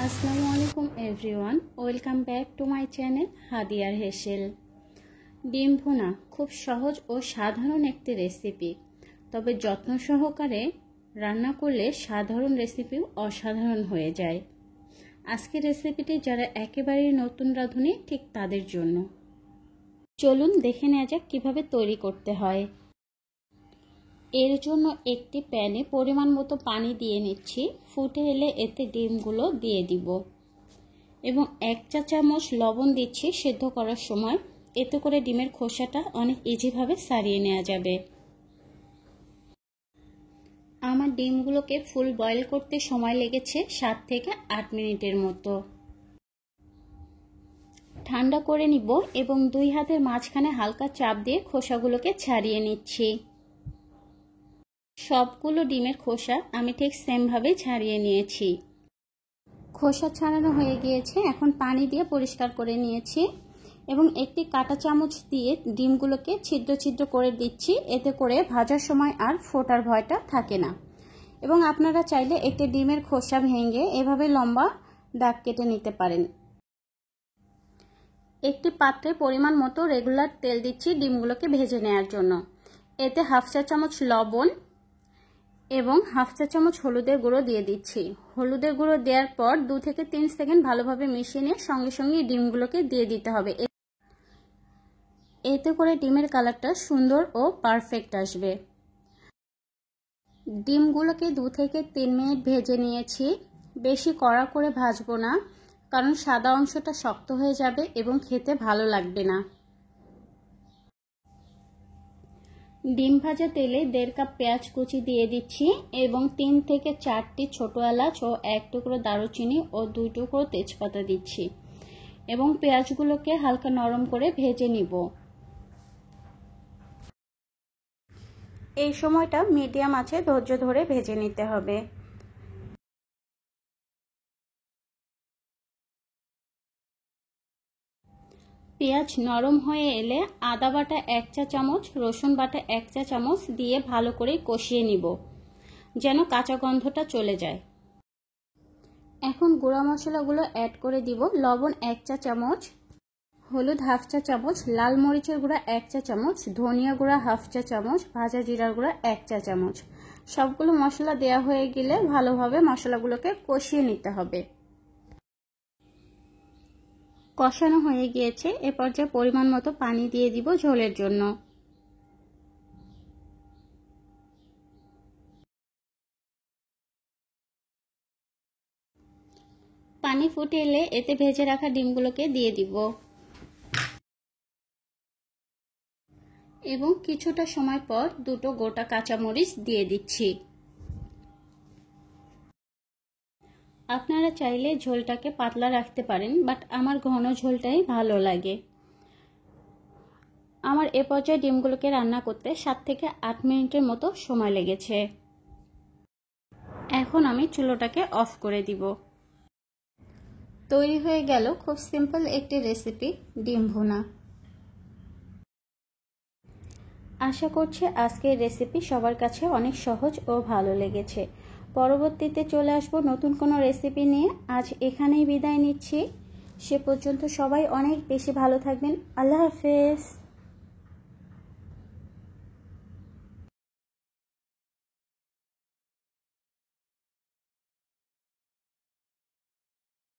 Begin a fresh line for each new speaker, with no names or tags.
আসসালামু আলাইকুম everyone, welcome back to my channel হাদিয়ার হেসেল। ডিম ভুনা খুব সহজ ও সাধারণ একটি রেসিপি, তবে যত্ন সহকারে রান্না করলে সাধারণ রেসিপিও অসাধারণ হয়ে যায়। আজকের রেসিপিটি যারা একেবারেই নতুন রাঁধুনি ঠিক তাদের জন্য। চলুন দেখে নেওয়া যাক কীভাবে তৈরি করতে হয়। এর জন্য একটি প্যানে পরিমাণ মতো পানি দিয়ে নিচ্ছি। ফুটে এলে এতে ডিমগুলো দিয়ে দিব এবং 1 চা চামচ লবণ দিচ্ছি সেদ্ধ করার সময়। এতে করে ডিমের খোসাটা অনেক ইজিভাবে ছাড়িয়ে নেওয়া যাবে। আমার ডিমগুলোকে ফুল বয়েল করতে সময় লেগেছে 7 থেকে 8 মিনিটের মতো। ঠান্ডা করে নিব এবং 2 হাতের মাঝখানে হালকা চাপ দিয়ে খোসাগুলোকে ছাড়িয়ে নিচ্ছি। সবগুলো ডিমের খোসা আমি ঠিক সেমভাবে ছাড়িয়ে নিয়েছি। খোসা ছাড়ানো হয়ে গিয়েছে, এখন পানি দিয়ে পরিষ্কার করে নিয়েছি এবং একটি কাঁটা চামচ দিয়ে ডিমগুলোকে ছিদ্র ছিদ্র করে দিচ্ছি। এতে করে ভাজার সময় আর ফোটার ভয়টা থাকে না। এবং আপনারা চাইলে একটি ডিমের খোসা ভেঙে এভাবে লম্বা দাগ কেটে নিতে পারেন। একটি পাত্রে পরিমাণ মতো রেগুলার তেল দিচ্ছি ডিমগুলোকে ভেজে নেওয়ার জন্য। এতে 1/2 চা চামচ লবণ এবং 1/2 চা চামচ হলুদের গুঁড়ো দিয়ে দিচ্ছি। হলুদের গুঁড়ো দেওয়ার পর 2 থেকে 3 সেকেন্ড ভালোভাবে মিশিয়ে নিয়ে সঙ্গে সঙ্গে ডিমগুলোকে দিয়ে দিতে হবে। এতে করে ডিমের কালারটা সুন্দর ও পারফেক্ট আসবে। ডিমগুলোকে 2 থেকে 3 মিনিট ভেজে নিয়েছি। বেশি কড়া করে ভাজবো না, কারণ সাদা অংশটা শক্ত হয়ে যাবে এবং খেতে ভালো লাগবে না। ডিম ভাজা তেলে 1.5 কাপ পেঁয়াজ কুচি দিয়ে দিচ্ছি এবং 3 থেকে 4টি ছোট এলাচ ও 1 টুকরো দারুচিনি ও 2 টুকরো তেজপাতা দিচ্ছি এবং পেঁয়াজগুলোকে হালকা নরম করে ভেজে নিব। এই সময়টা মিডিয়াম আঁচে ধৈর্য ধরে ভেজে নিতে হবে। পেঁয়াজ নরম হয়ে এলে আদা বাটা 1 চা চামচ, রসুন বাটা 1 চা চামচ দিয়ে ভালো করে কষিয়ে নিব যেন কাঁচা গন্ধটা চলে যায়। এখন গুঁড়া মশলাগুলো অ্যাড করে দিব। লবণ 1 চা চামচ, হলুদ 1/2 চা চামচ, লাল মরিচের গুঁড়া 1 চা চামচ, ধনিয়া গুঁড়া 1/2 চা চামচ, ভাজা জিরার গুঁড়া 1 চা চামচ। সবগুলো মশলা দেওয়া হয়ে গেলে ভালোভাবে মশলাগুলোকে কষিয়ে নিতে হবে। কষানো হয়ে গিয়েছে, এ পর্যায়ে পরিমাণ মতো পানি দিয়ে দিব ঝোলের জন্য। পানি ফুটে এলে এতে ভেজে রাখা ডিমগুলোকে দিয়ে দিব এবং কিছুটা সময় পর 2টো গোটা কাঁচামরিচ দিয়ে দিচ্ছি। আপনারা চাইলে ঝোলটাকে পাতলা রাখতে পারেন, বাট আমার ঘন ঝোলটাই ভালো লাগে। আমার এ পর্যায়ে ডিমগুলোকে রান্না করতে 7 থেকে 8 মিনিটের মতো সময় লেগেছে। এখন আমি চুলোটাকে অফ করে দিব। তৈরি হয়ে গেল খুব সিম্পল একটি রেসিপি, ডিম ভুনা। আশা করছি আজকের রেসিপি সবার কাছে অনেক সহজ ও ভালো লেগেছে। পরবর্তীতে চলে আসব নতুন কোনো রেসিপি নিয়ে। আজ এখানেই বিদায় নিচ্ছি। সে পর্যন্ত সবাই অনেক বেশি ভালো থাকবেন। আল্লাহ হাফেজ।